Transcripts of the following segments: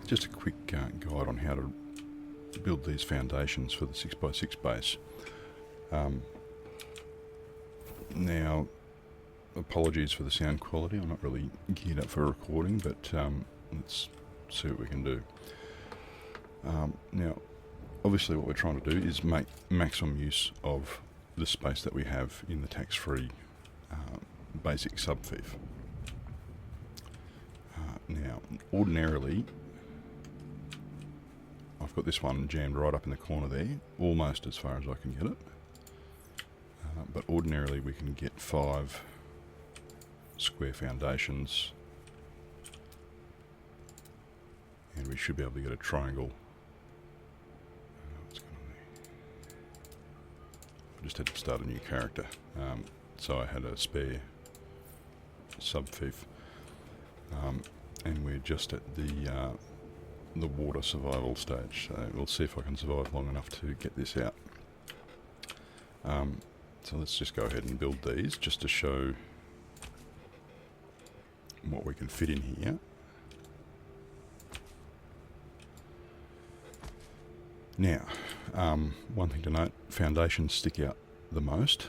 just a quick guide on how to build these foundations for the 6x6 base. Now, apologies for the sound quality, I'm not really geared up for recording, but let's see what we can do. Now, obviously what we're trying to do is make maximum use of the space that we have in the tax-free basic sub-fief. Now, ordinarily, I've got this one jammed right up in the corner there, almost as far as I can get it. But ordinarily we can get 5 square foundations, and we should be able to get a triangle. What's going on there? I just had to start a new character, so I had a spare sub-fief, and we're just at the water survival stage, so we'll see if I can survive long enough to get this out. So let's just go ahead and build these just to show what we can fit in here. Now, one thing to note, foundations stick out the most,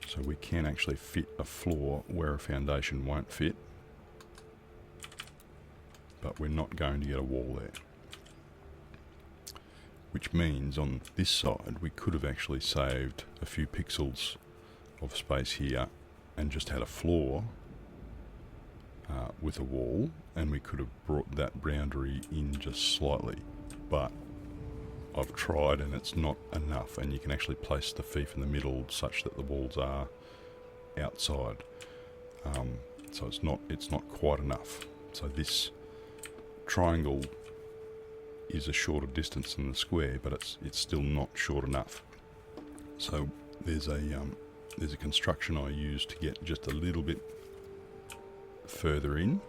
so we can actually fit a floor where a foundation won't fit, but we're not going to get a wall there. Which means on this side we could have actually saved a few pixels of space here and just had a floor with a wall, and we could have brought that boundary in just slightly, but I've tried and it's not enough, and you can actually place the fief in the middle such that the walls are outside, so it's not quite enough. So this triangle is a shorter distance than the square, but it's still not short enough. So there's a construction I use to get just a little bit further in,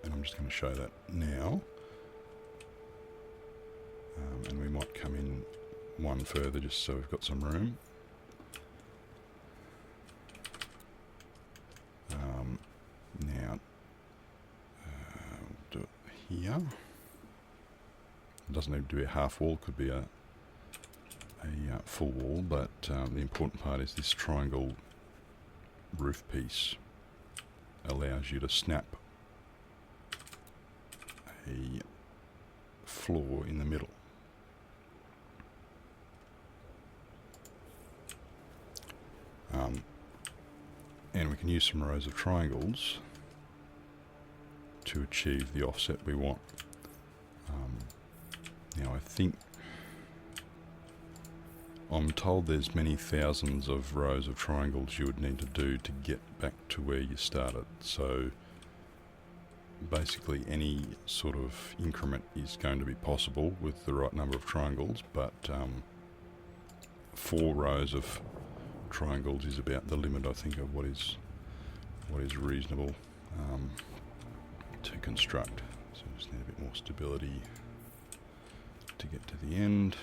and I'm just going to show that now. And we might come in one further just so we've got some room. Now, we'll do it here. It doesn't need to be a half wall, it could be a full wall, but the important part is this triangle roof piece allows you to snap a floor in the middle. And we can use some rows of triangles to achieve the offset we want. Now I'm told there's many thousands of rows of triangles you would need to do to get back to where you started. So basically any sort of increment is going to be possible with the right number of triangles, but 4 rows of triangles is about the limit, I think, of what is reasonable to construct. So we just need a bit more stability to get to the end.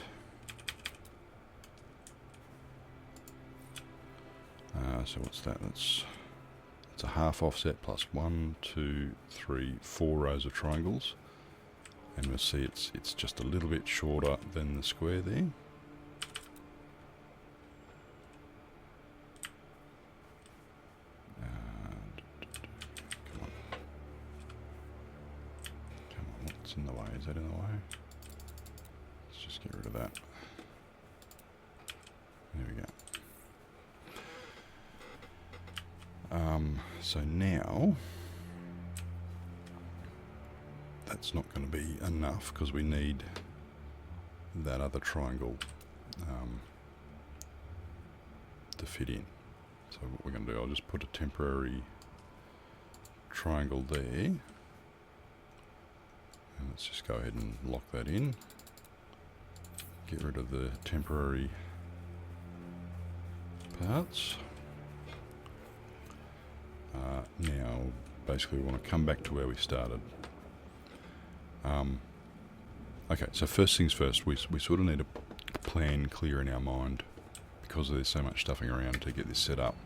So what's that? It's a half offset plus 1, 2, 3, 4 rows of triangles, and we'll see it's just a little bit shorter than the square there. Come on, what's in the way? Is that in the way? Let's just get rid of that. There we go. So now that's not going to be enough because we need that other triangle to fit in. So what we're going to do, I'll just put a temporary triangle there, and let's just go ahead and lock that in. Get rid of the temporary parts. Now, basically we want to come back to where we started. Okay, so first things first, we sort of need a plan clear in our mind because there's so much stuffing around to get this set up.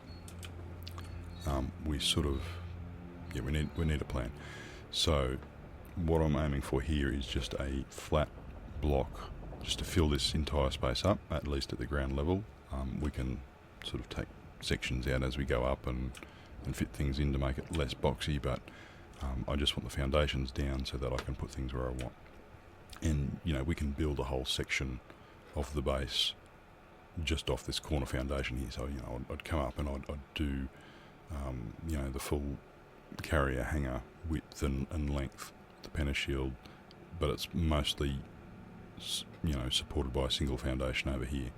We sort of yeah, we need a plan. So what I'm aiming for here is just a flat block, just to fill this entire space up, at least at the ground level. We can sort of take sections out as we go up and fit things in to make it less boxy, but I just want the foundations down so that I can put things where I want. And, you know, we can build a whole section of the base just off this corner foundation here. So, you know, I'd come up and I'd do, you know, the full carrier hanger width and length, the penna shield, but it's mostly, you know, supported by a single foundation over here.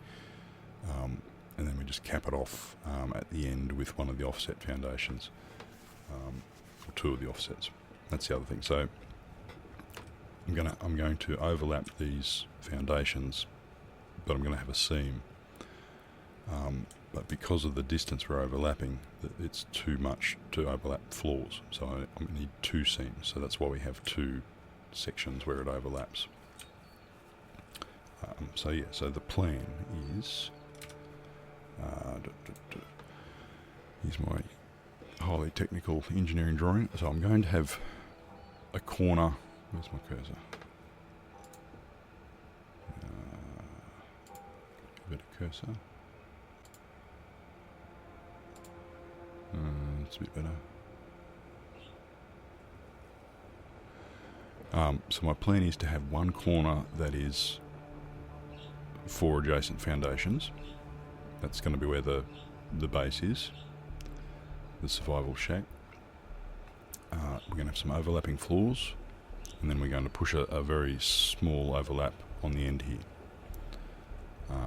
And then we just cap it off at the end with one of the offset foundations, or two of the offsets. That's the other thing. So I'm going to overlap these foundations, but I'm going to have a seam. But because of the distance we're overlapping, it's too much to overlap floors. So I need two seams. So that's why we have two sections where it overlaps. So yeah, so the plan is, here's my highly technical engineering drawing. So I'm going to have a corner. Where's my cursor? Give it a cursor. It's a bit better. So my plan is to have one corner that is 4 adjacent foundations. That's going to be where the base is, the survival shack. We're going to have some overlapping floors, and then we're going to push a very small overlap on the end here.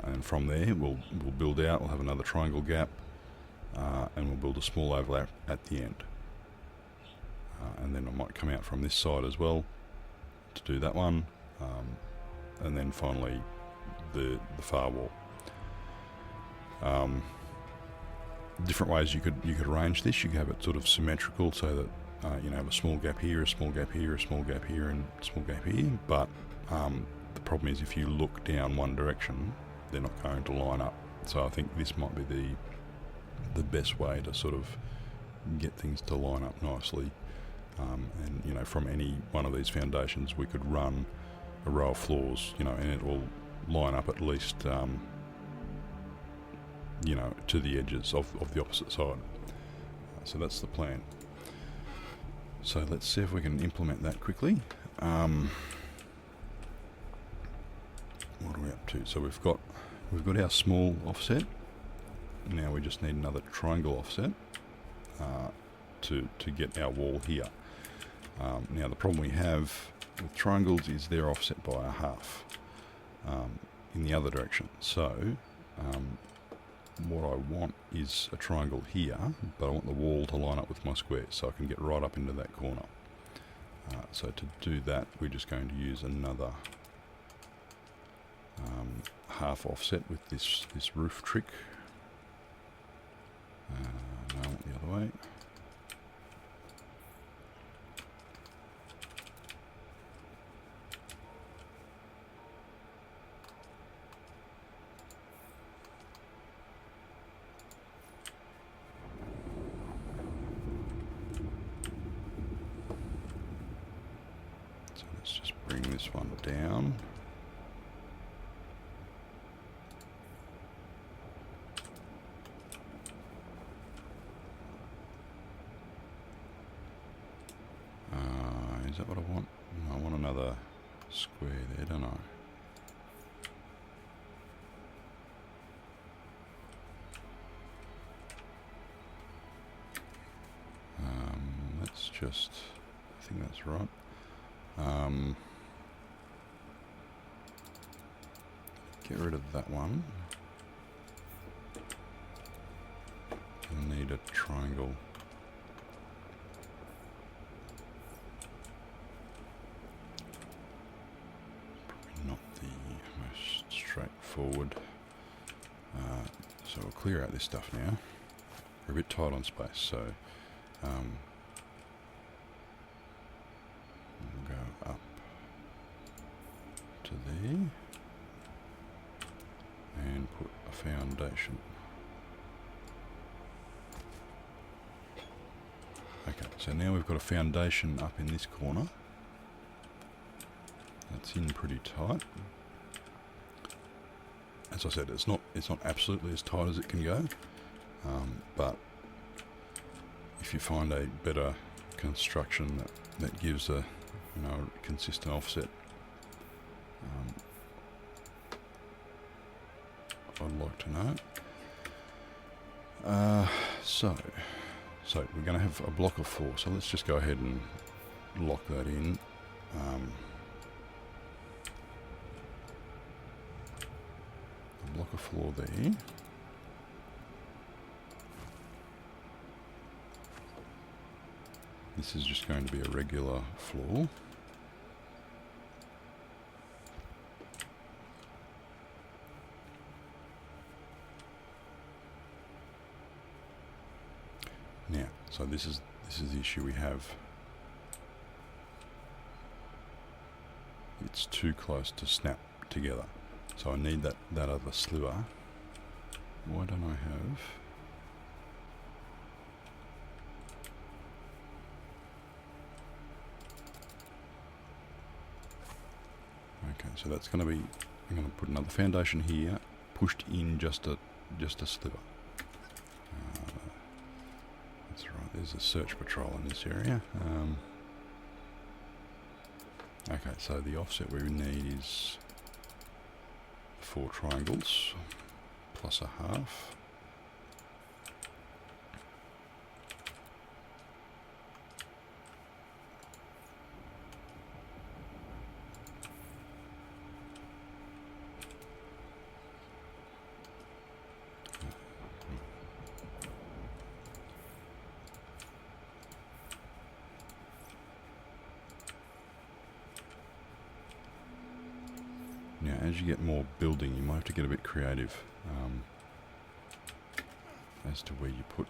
And from there we'll build out. We'll have another triangle gap, and we'll build a small overlap at the end. And then I might come out from this side as well to do that one, and then finally the far wall. Different ways you could arrange this. You could have it sort of symmetrical, so that you know, have a small gap here, a small gap here, a small gap here, and a small gap here. But the problem is, if you look down one direction, they're not going to line up. So I think this might be the best way to sort of get things to line up nicely. And you know, from any one of these foundations, we could run a row of floors, you know, and it will line up at least, you know, to the edges of the opposite side. So that's the plan. So let's see if we can implement that quickly. What are we up to? So we've got our small offset. Now we just need another triangle offset to get our wall here. Now the problem we have with triangles is they're offset by a half in the other direction. So what I want is a triangle here, but I want the wall to line up with my square so I can get right up into that corner. So to do that, we're just going to use another half offset with this roof trick. No, I want the other way. So let's just bring this one down. Is that what I want? No, I want another square there, don't I? Let's just, I think that's right. Get rid of that one. I need a triangle. Not the most straightforward. So we'll clear out this stuff now. We're a bit tight on space, so we'll go up to there and put a foundation. Okay, so now we've got a foundation up in this corner. That's in pretty tight. As I said, it's not absolutely as tight as it can go, but if you find a better construction that gives a consistent offset, I'd like to know. So we're going to have a block of floor. So let's just go ahead and lock that in. A block of floor there. This is just going to be a regular floor. Now, so this is the issue we have. It's too close to snap together. So I need that other sliver. Why don't I have... Okay, so that's going to be... I'm going to put another foundation here, pushed in just a sliver. That's right, there's a search patrol in this area. Okay, so the offset we need is 4 triangles plus a half. Now, as you get more building, you might have to get a bit creative as to where you put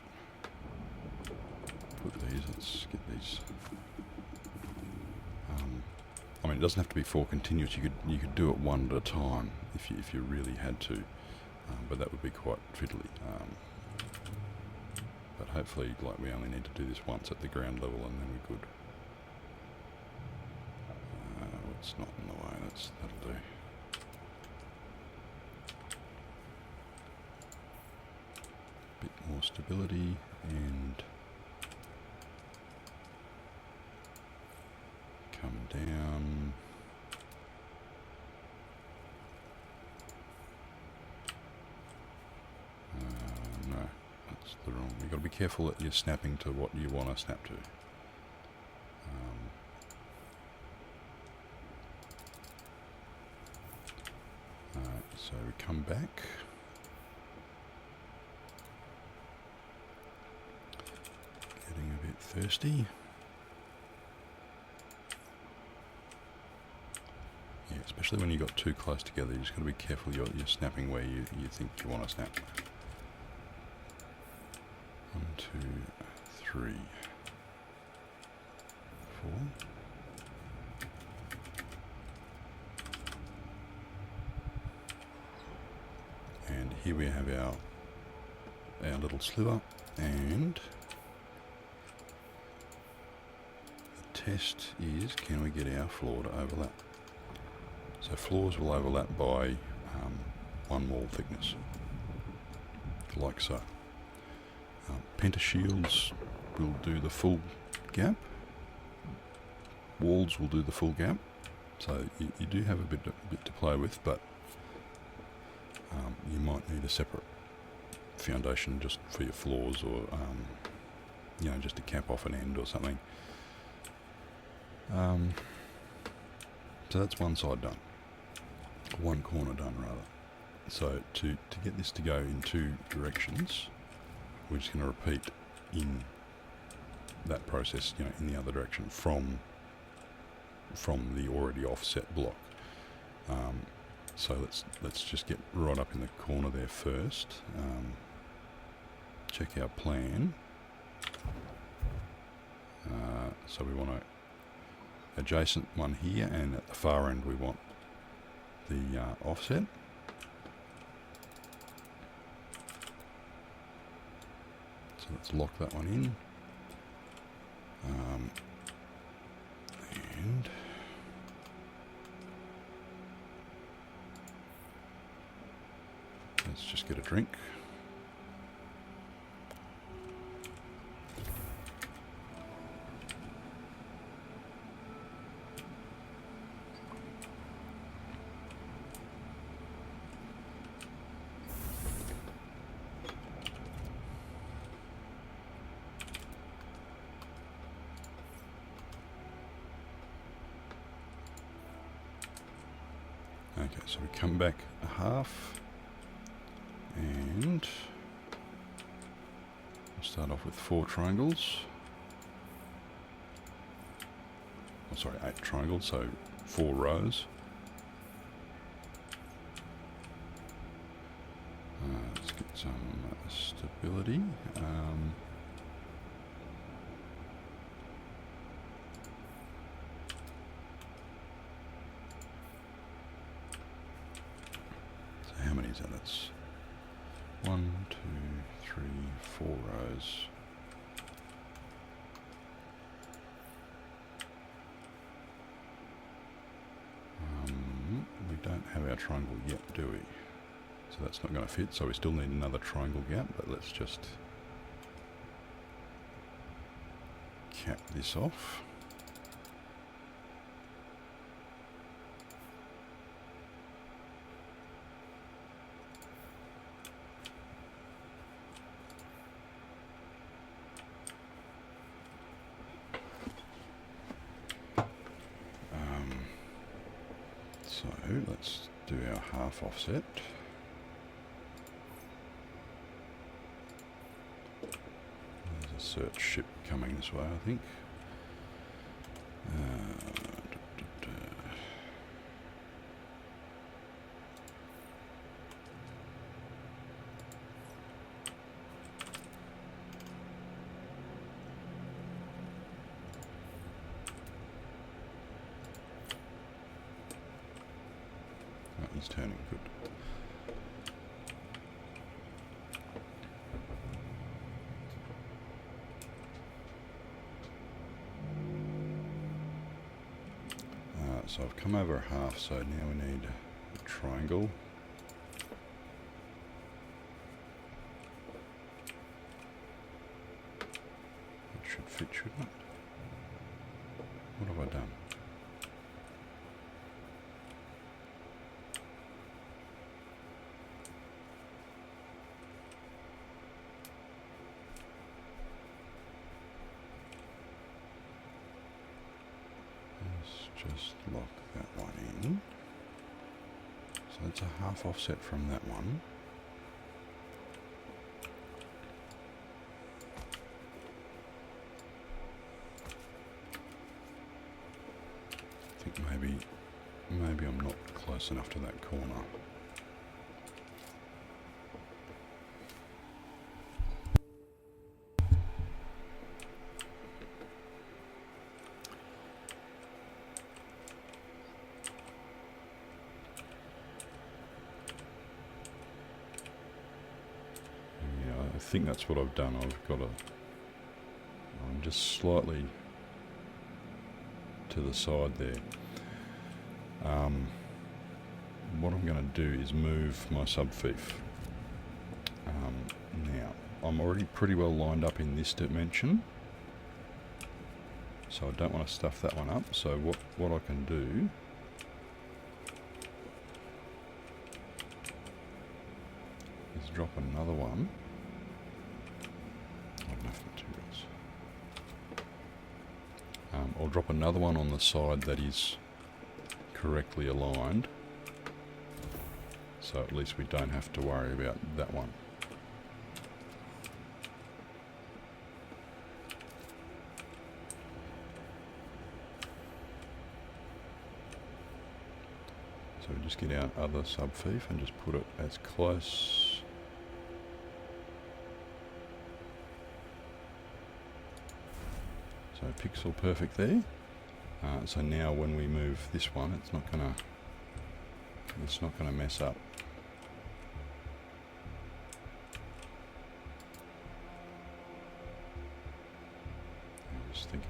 these. Let's get these. I mean, it doesn't have to be 4 continuous. You could do it one at a time if you really had to, but that would be quite fiddly. But hopefully, like, we only need to do this once at the ground level, and then we're good. It's not in the way. That'll do. Bit more stability and come down. No, that's the wrong. You've got to be careful that you're snapping to what you want to snap to. So we come back. Getting a bit thirsty. Yeah, especially when you got too close together, you just got to be careful you're snapping where you think you want to snap. 1, 2, 3, 4. And here we have our little sliver, and the test is, can we get our floor to overlap? So floors will overlap by 1 wall thickness, like so. Pentashields will do the full gap. Walls will do the full gap. So you do have a bit to play with, but you might need a separate foundation just for your floors, or just to cap off an end or something. So that's one side done, one corner done rather. So to get this to go in 2 directions, we're just going to repeat in that process, in the other direction from the already offset block. So let's just get right up in the corner there first. Check our plan. So we want a adjacent one here, and at the far end we want the offset. So let's lock that one in. And let's just get a drink. Okay, so we come back a half, and we'll start off with 4 triangles. Oh, sorry, 8 triangles, so 4 rows. Let's get some stability. How many is that? That's 1, 2, 3, 4 rows. We don't have our triangle yet, do we? So that's not going to fit, so we still need another triangle gap, but let's just cap this off. So let's do our half offset. There's a search ship coming this way, I think. He's turning good. So I've come over a half, so now we need a triangle. It should fit, shouldn't it? What have I done? Just lock that one in. So that's a half offset from that one. I think maybe I'm not close enough to that corner. I think that's what I've done. I'm just slightly to the side there. What I'm going to do is move my sub-fief. Now, I'm already pretty well lined up in this dimension, so I don't want to stuff that one up. So what I can do is drop another one. Not enough materials. I'll drop another one on the side that is correctly aligned, so at least we don't have to worry about that one. So we just get our other sub-fief and just put it as close so pixel perfect there. So now when we move this one, it's not gonna mess up. I'm just thinking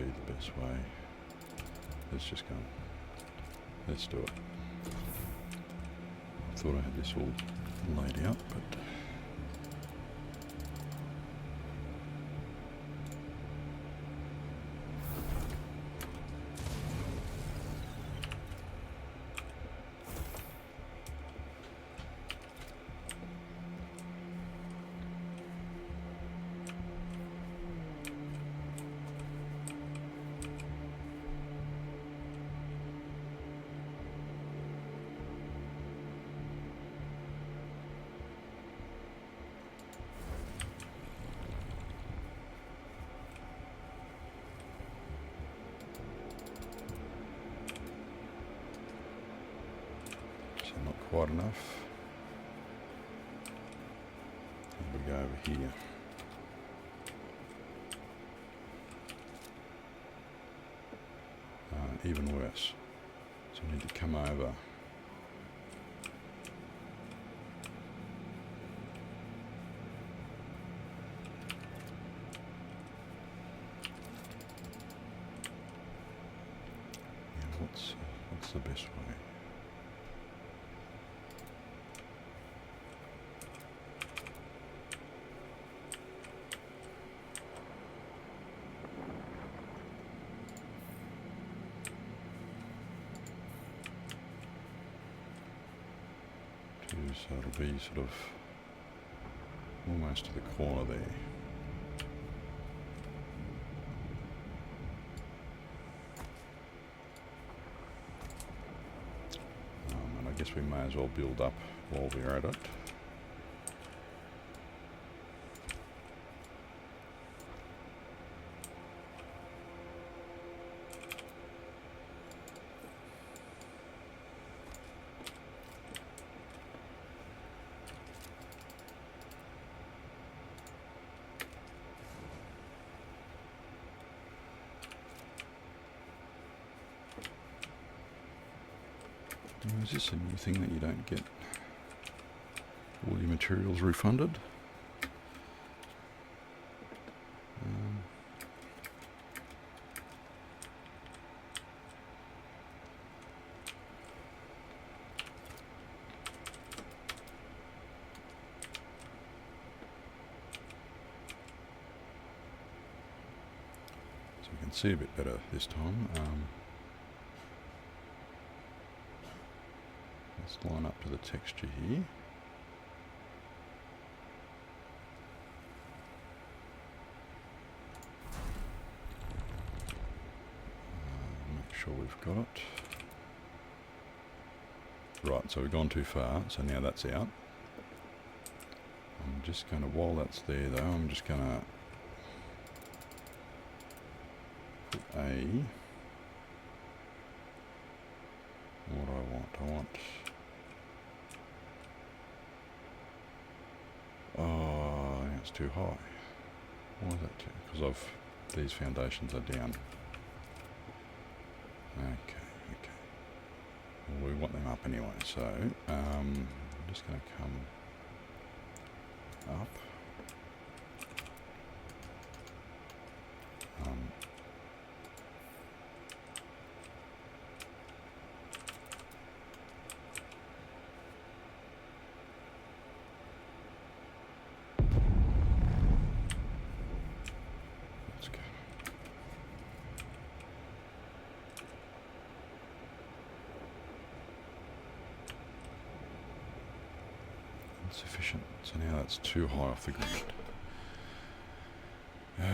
be the best way. Let's just go. Let's do it. I thought I had this all laid out, but not quite enough. And we go over here. Even worse. So I need to come over. Yeah, what's the best way? So it'll be sort of almost to the corner there. And I guess we may as well build up while we're at it. Is this a new thing that you don't get all your materials refunded? So we can see a bit better this time. Let's line up to the texture here. Make sure we've got it. Right, so we've gone too far, so now that's out. I'm just going to, while that's there though, I'm just going to put what do I want? I want, oh, it's too high. Why is that too? Because these foundations are down. Okay. Well, we want them up anyway, so I'm just going to come up. Let's go. Insufficient. So now that's too high off the ground. Okay.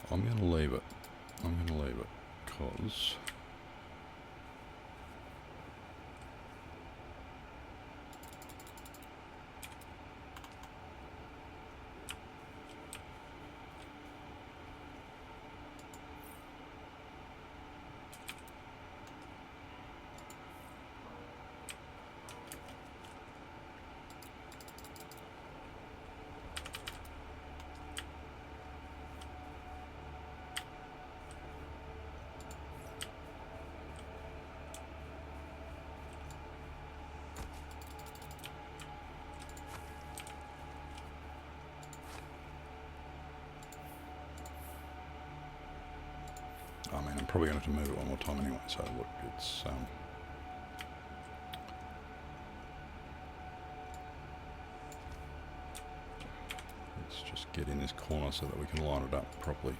I'm going to leave it. Because probably going to have to move it one more time anyway, so look, it's... let's just get in this corner so that we can line it up properly.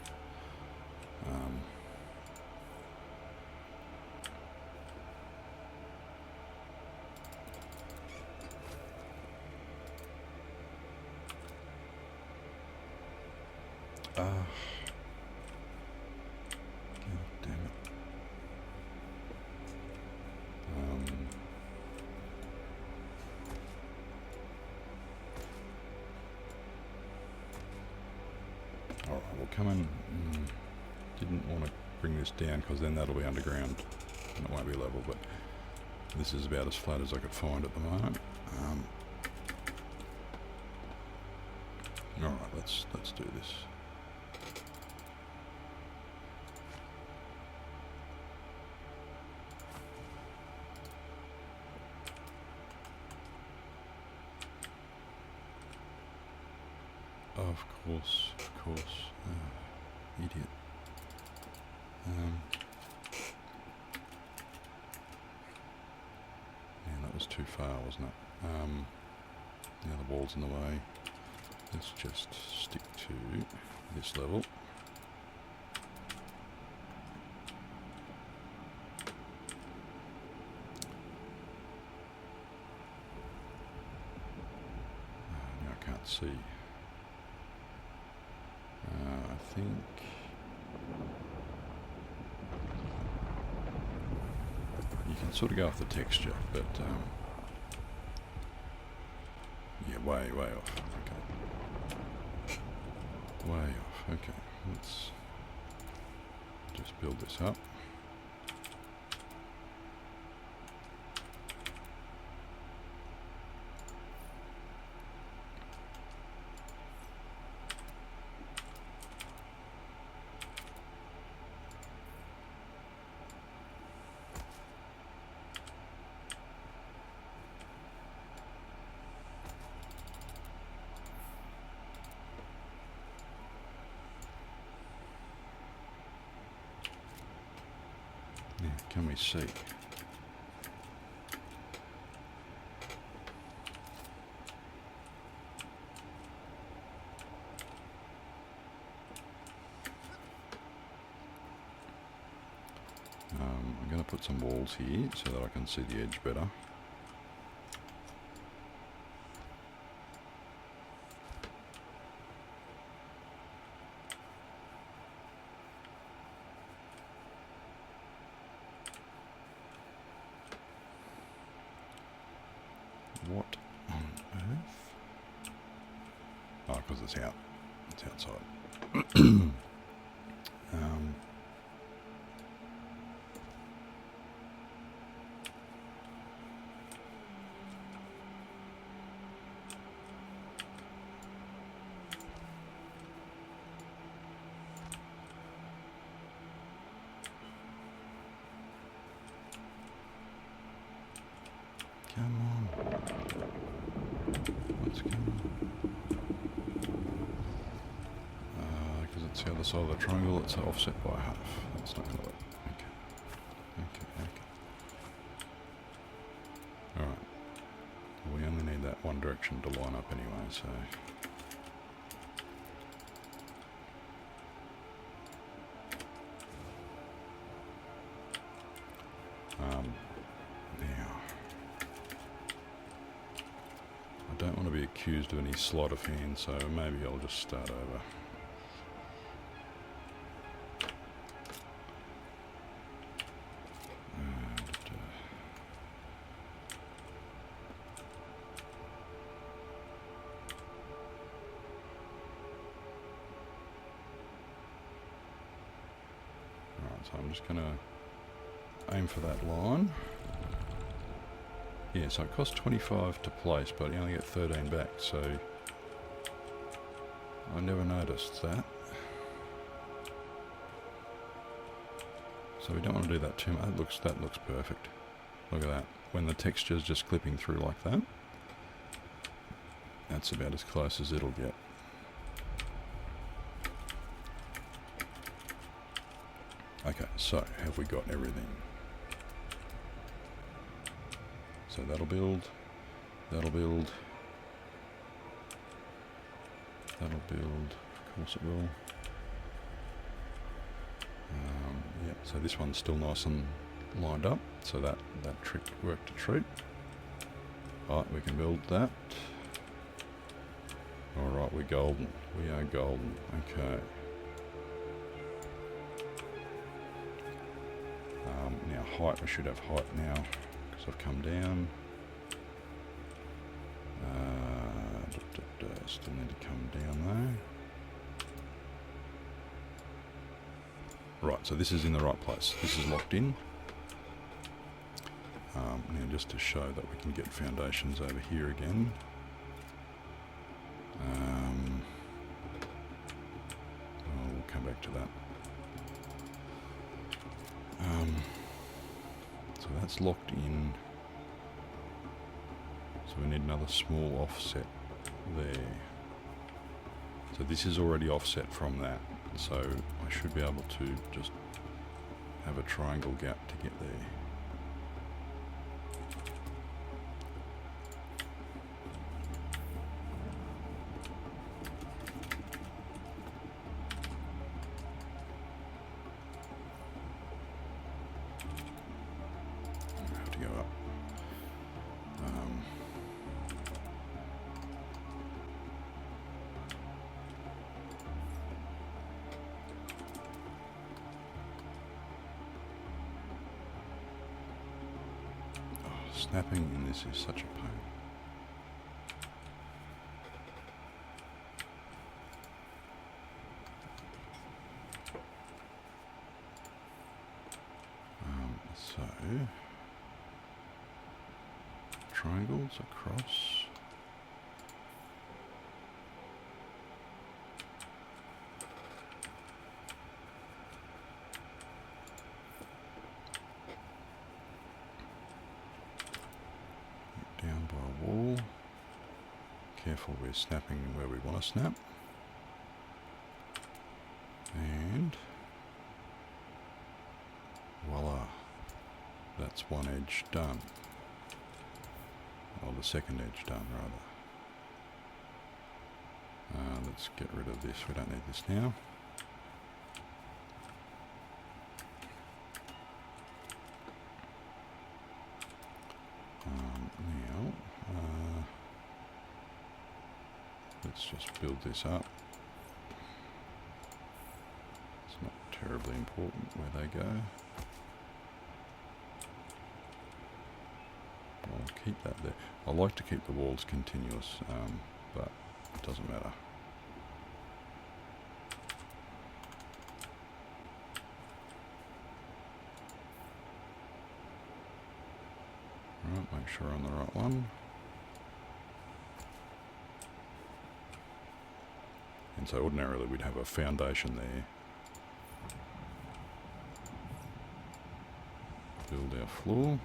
Alright, we'll come in. Didn't want to bring this down because then that'll be underground and it won't be level, but this is about as flat as I could find at the moment. Alright, let's do this. Of course. Idiot. Yeah, that was too far, wasn't it? Now the wall's in the way. Let's just stick to this level. Now I can't see. I think you can sort of go off the texture, but yeah, way off. Okay, way off. Okay, let's just build this up. Can we see? I'm going to put some walls here so that I can see the edge better. What on earth? Oh, because it's out. It's outside. Come on. What's going on? Because it's the other side of the triangle, it's offset by half. That's not going to work. Okay. Alright. We only need that one direction to line up anyway, so... now... I don't want to be accused of any sleight of hand, so maybe I'll just start over. Alright, so I'm just going to aim for that line. Yeah, so it costs 25 to place, but you only get 13 back, so I never noticed that. So we don't want to do that too much. That looks perfect. Look at that. When the texture's just clipping through like that, that's about as close as it'll get. Okay, So, have we got everything? So that'll build, that'll build, that'll build, of course it will. Yeah, so this one's still nice and lined up, so that trick worked a treat. Alright, we can build that. Alright, we're golden. We are golden. Okay. Now height, we should have height now, because I've come down. Still need to come down though. Right, so this is in the right place. This is locked in. Now just to show that we can get foundations over here again. We'll come back to that. So that's locked in. So we need another small offset there. So this is already offset from that. So I should be able to just have a triangle gap to get there. Snapping in this is such a pain. So triangles across. Down by a wall. Careful, we're snapping where we want to snap. And voila, that's one edge done. Or the second edge done, rather. Let's get rid of this, we don't need this now. Let's just build this up. It's not terribly important where they go. I'll keep that there. I like to keep the walls continuous, but it doesn't matter. Right, make sure I'm on the right one. And so ordinarily we'd have a foundation there. Build our floor.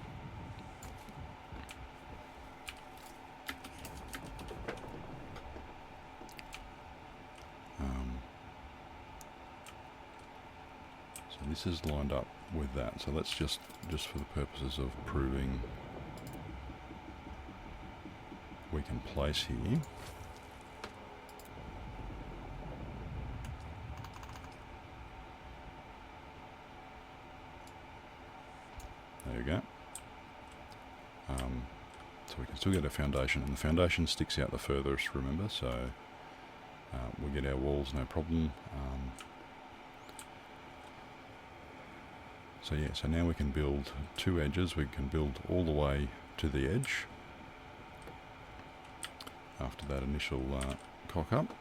So this is lined up with that. So let's just for the purposes of proving we can place here. There you go. So we can still get a foundation, and the foundation sticks out the furthest, remember, so we get our walls no problem. So yeah, so now we can build two edges. We can build all the way to the edge after that initial cock up,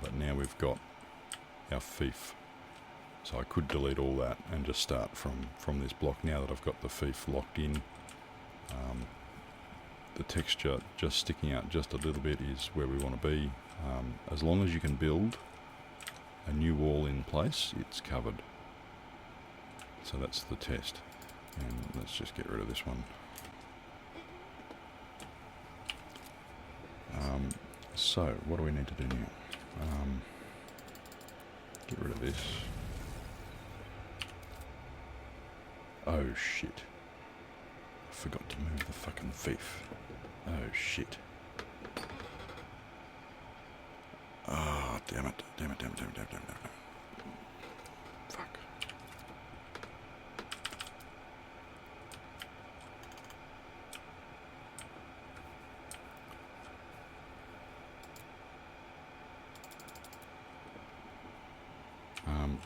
but now we've got our fief. So I could delete all that and just start from this block. Now that I've got the fief locked in, the texture just sticking out just a little bit is where we want to be. As long as you can build a new wall in place, it's covered. So that's the test. And let's just get rid of this one. So what do we need to do now? Get rid of this. Oh shit. I forgot to move the fucking thief. Oh shit. Oh, damn it. Damn it, damn it, damn it, damn it, damn it. Fuck.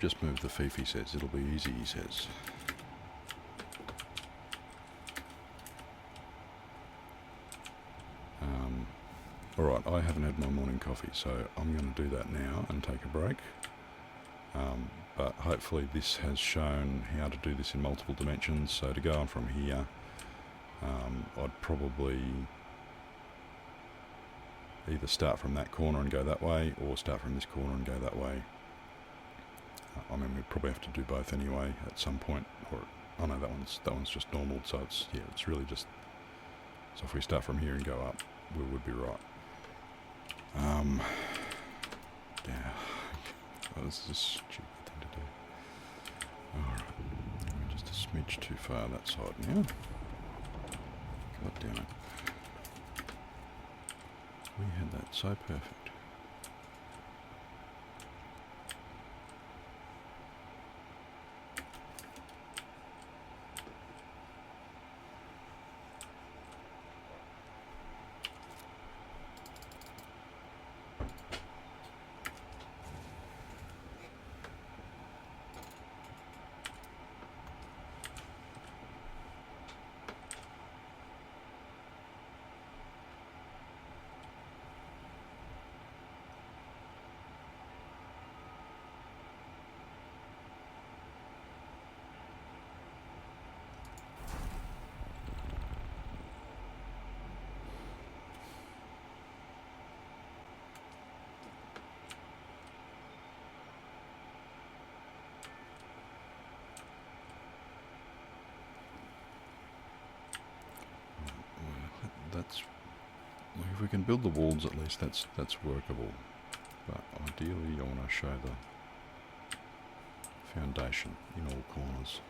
Just move the thief, he says. It'll be easy, he says. Alright, I haven't had my morning coffee, so I'm going to do that now and take a break. But hopefully this has shown how to do this in multiple dimensions. So to go on from here, I'd probably either start from that corner and go that way, or start from this corner and go that way. I mean, we'd probably have to do both anyway at some point. Or, oh no, that one's just normal. So it's really just. So if we start from here and go up, we would be right. Yeah. Oh, this is a stupid thing to do. Alright. We're just a smidge too far that side now. God damn it. We had that so perfect. If we can build the walls at least, that's workable. But ideally I want to show the foundation in all corners.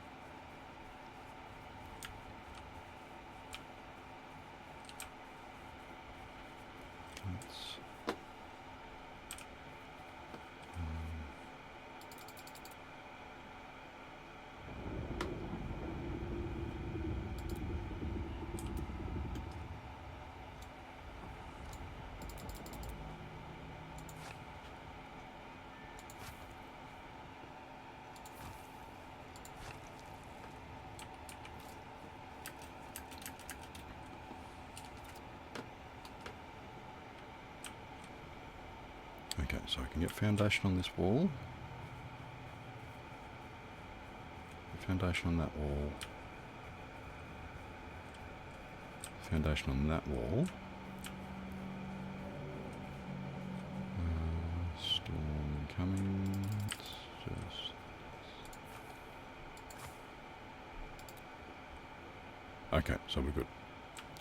Okay, so I can get foundation on this wall. Foundation on that wall. Foundation on that wall. Storm coming. It's just... Okay, so we're good.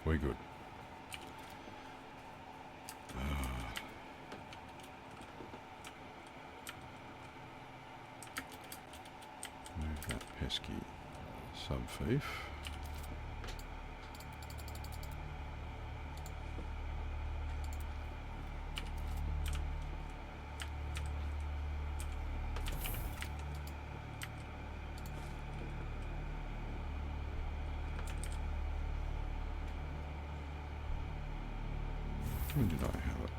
We're good. Move that pesky sub-fief. Where did I have it?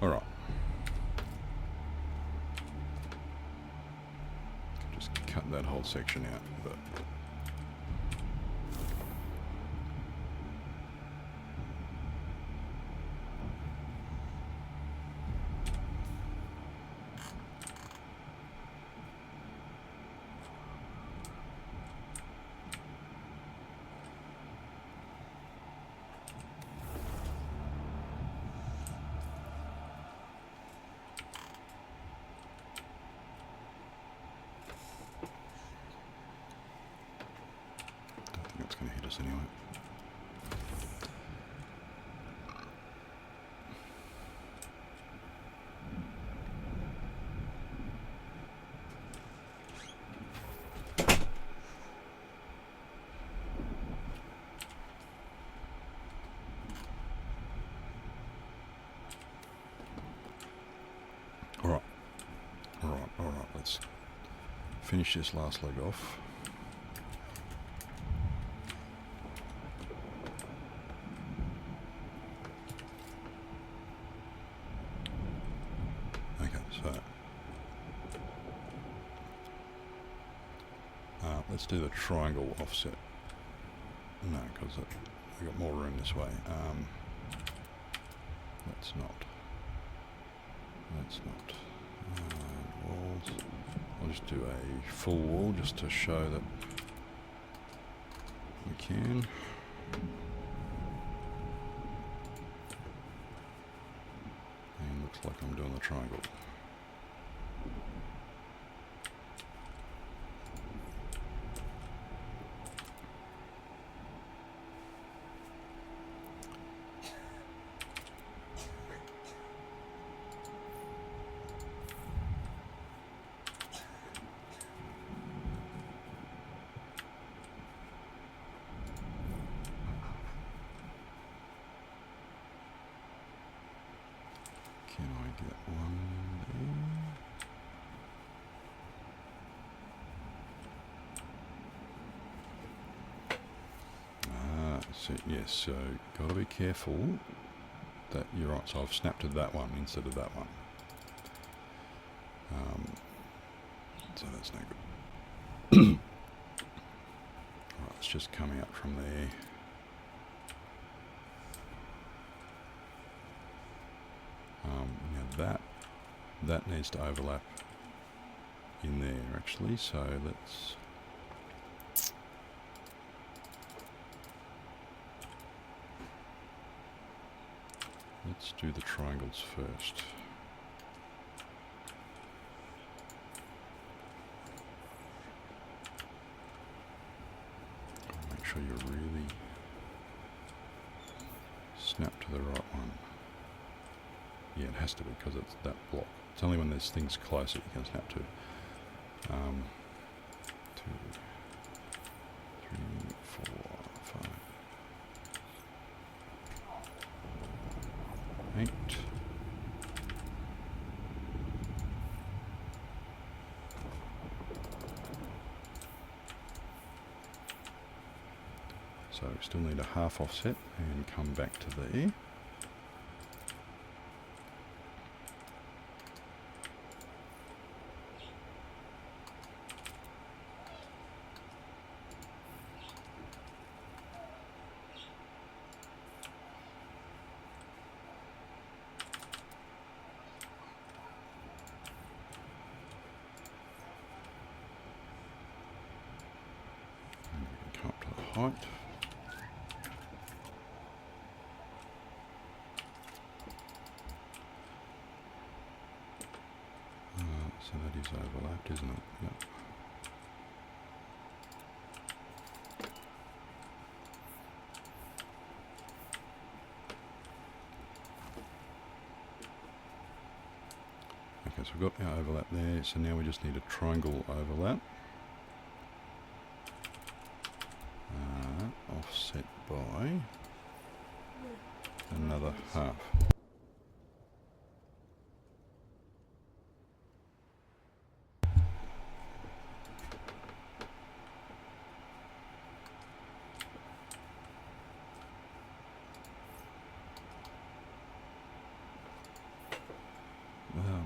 All right. Just cut that whole section out, but. finish this last leg off. Okay, so let's do the triangle offset. No, because we've got more room this way. Let's not. Walls. I'll just do a full wall just to show that we can. And looks like I'm doing the triangle. Can I get one there? So yes, so got to be careful that you're right. So I've snapped to that one instead of that one. So that's no good. Alright, it's just coming up from there. Now that needs to overlap in there actually, so let's do the triangles first. Make sure you really snap to the right one. Yeah, it has to be because it's that block. It's only when there's things closer you can snap to. 2, 3, 4, 5, 8. So we still need a half offset and come back to there. Height. So that is overlapped, isn't it? Yep. Okay, so we've got our overlap there, so now we just need a triangle overlap. Offset by another half.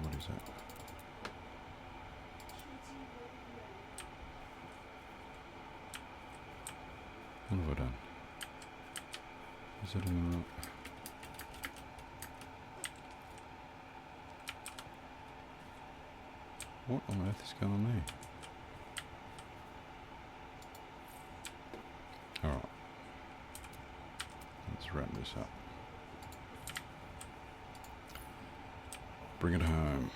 What is that? What have I done? Is that in the right? What on earth is going on there? Alright. Let's wrap this up. Bring it home.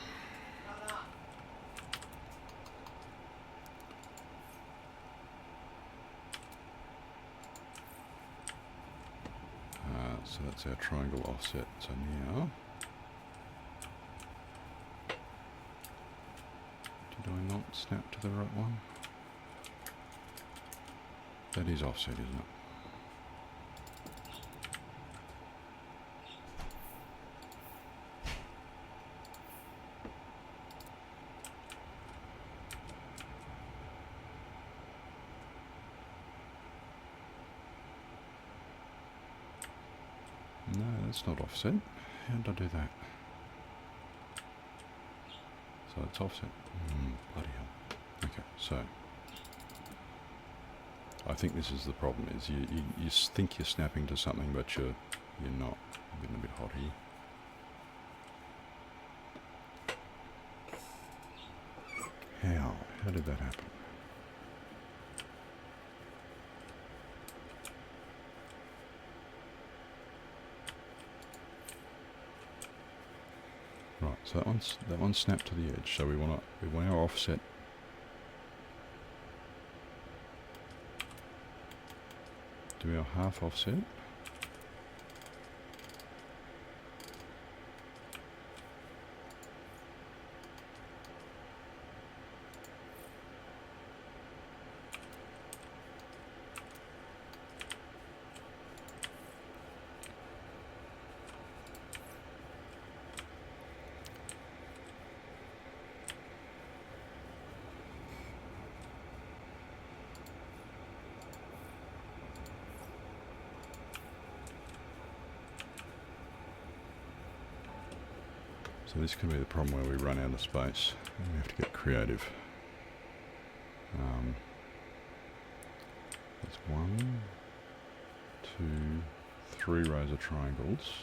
So that's our triangle offset. So now, did I not snap to the right one? That is offset, isn't it? that's not offset. How did I do that? So it's offset. Bloody hell. Okay, so I think this is the problem, is you think you're snapping to something, but you're not. I'm getting a bit hot here. How did that happen? Right, so that one's snapped to the edge. So we want our offset. Do our half offset. So this can be the problem where we run out of space and we have to get creative. There's 1, 2, 3 rows of triangles.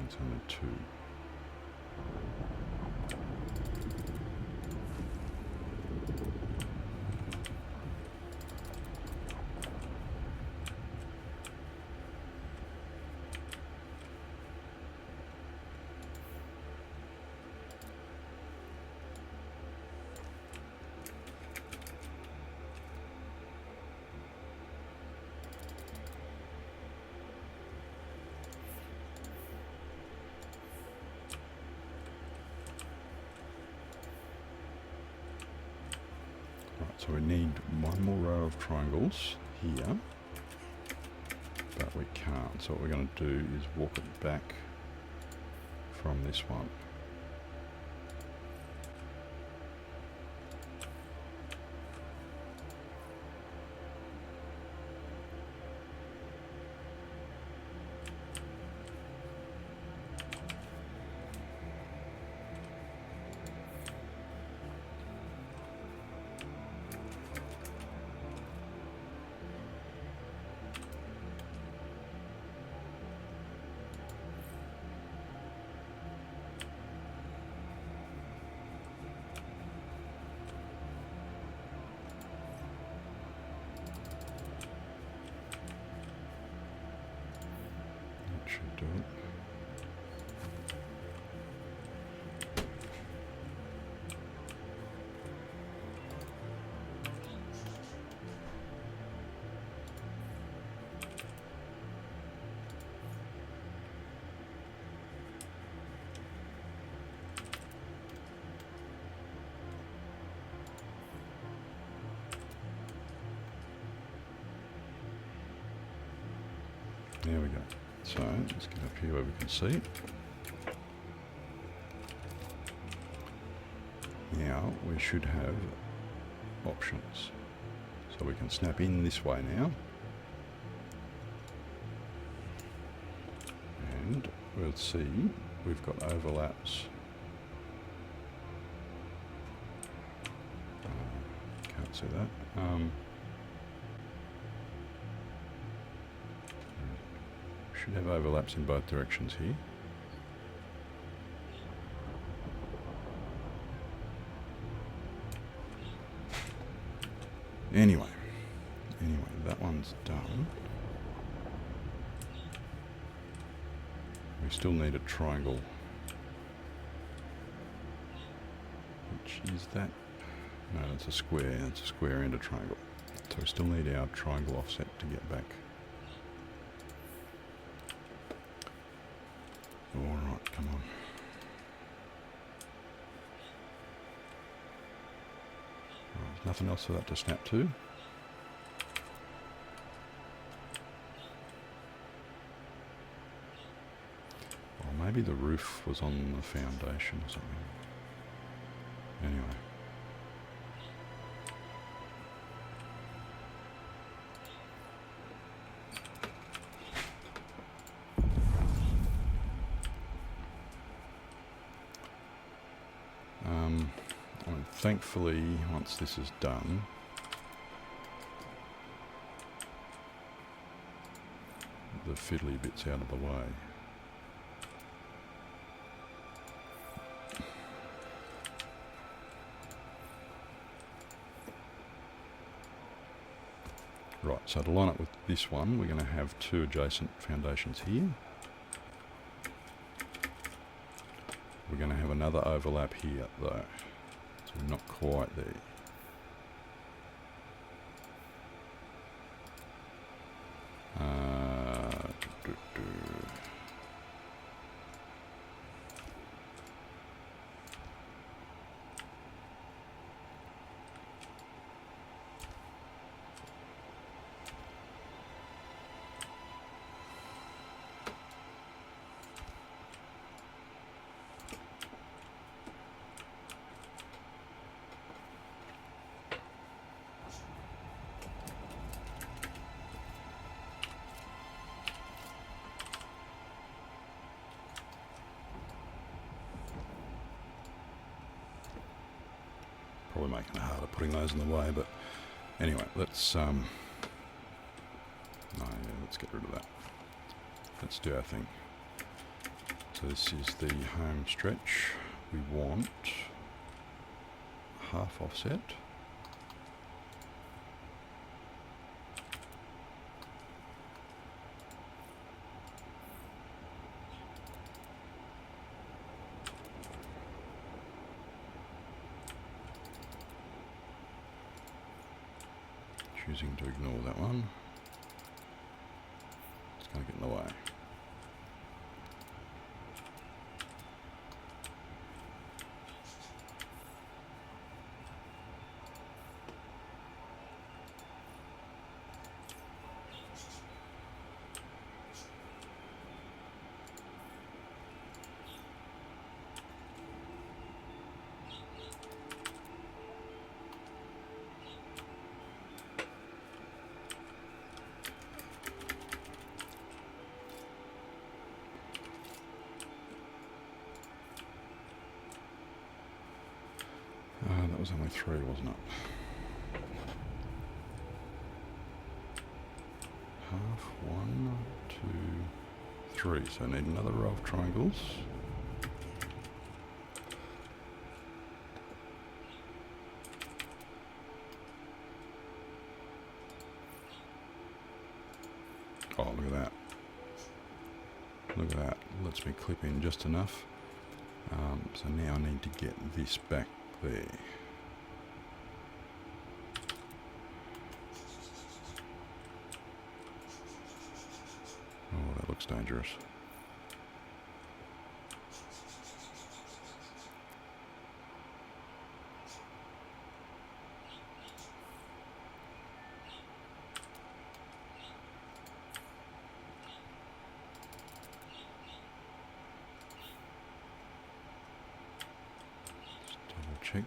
It's only 2. So we need one more row of triangles here, but we can't. So what we're going to do is walk it back from this one. Should do it. There we go. So let's get up here where we can see. Now we should have options. So we can snap in this way now. And we'll see we've got overlaps. Can't see that. Should have overlaps in both directions here. Anyway, that one's done. We still need a triangle. Which is that? No, that's a square. That's a square and a triangle. So we still need our triangle offset to get back. Alright, come on. Nothing else for that to snap to. Or maybe the roof was on the foundation or something. Anyway. And thankfully, once this is done, the fiddly bit's out of the way. Right, so to line up with this one, we're going to have two adjacent foundations here. We're going to have another overlap here, though, so we're not quite there. Probably making it harder putting those in the way, but anyway, let's let's get rid of that. Let's do our thing. So this is the home stretch. We want half offset. Choosing to ignore that one. It's going to get in the way. That was only 3, wasn't it? Half, 1, 2, 3. So I need another row of triangles. Oh, look at that. Look at that. Lets me clip in just enough. So now I need to get this back there. Oh, that looks dangerous. Check.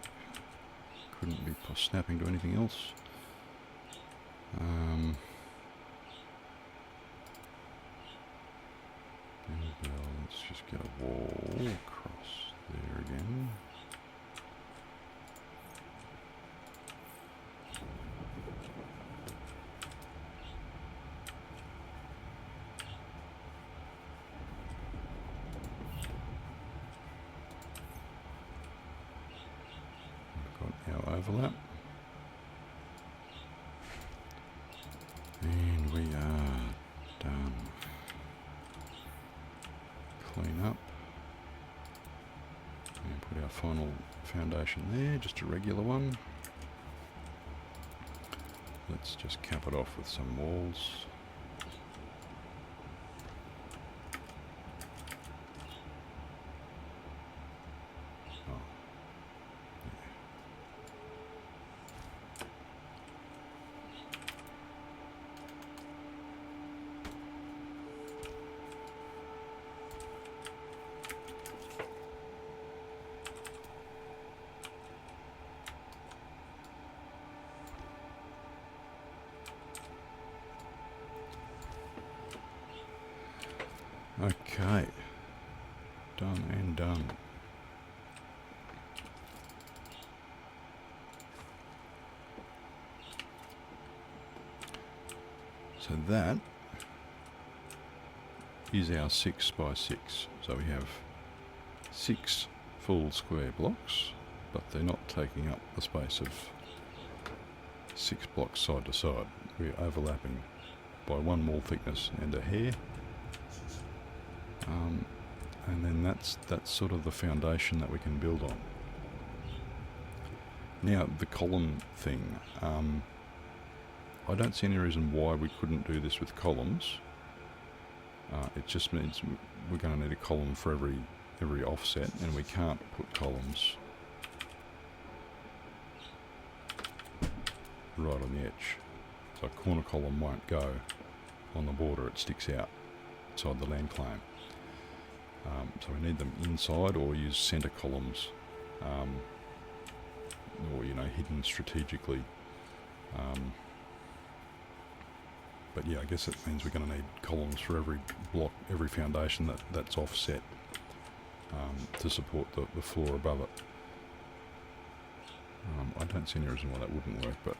Couldn't be snapping to anything else. Let's just get a wall across there again. Got our overlap. And we are done. Clean up. And put our final foundation there, just a regular one. Let's just cap it off with some walls. Okay. Done and done. So that is our 6 by 6. So we have 6 full square blocks, but they're not taking up the space of 6 blocks side to side. We're overlapping by 1 wall thickness and a hair. And then that's sort of the foundation that we can build on. Now the column thing, I don't see any reason why we couldn't do this with columns. It just means we're going to need a column for every offset, and we can't put columns right on the edge. So a corner column won't go on the border, it sticks out inside the land claim. So we need them inside, or use centre columns, or hidden strategically. But yeah, I guess it means we're going to need columns for every block, every foundation that's offset, to support the floor above it. I don't see any reason why that wouldn't work, but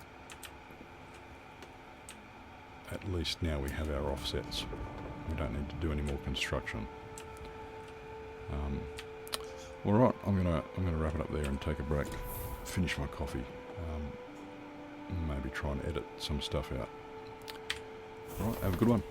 at least now we have our offsets. We don't need to do any more construction. All right, I'm gonna wrap it up there and take a break, finish my coffee, maybe try and edit some stuff out. All right, have a good one.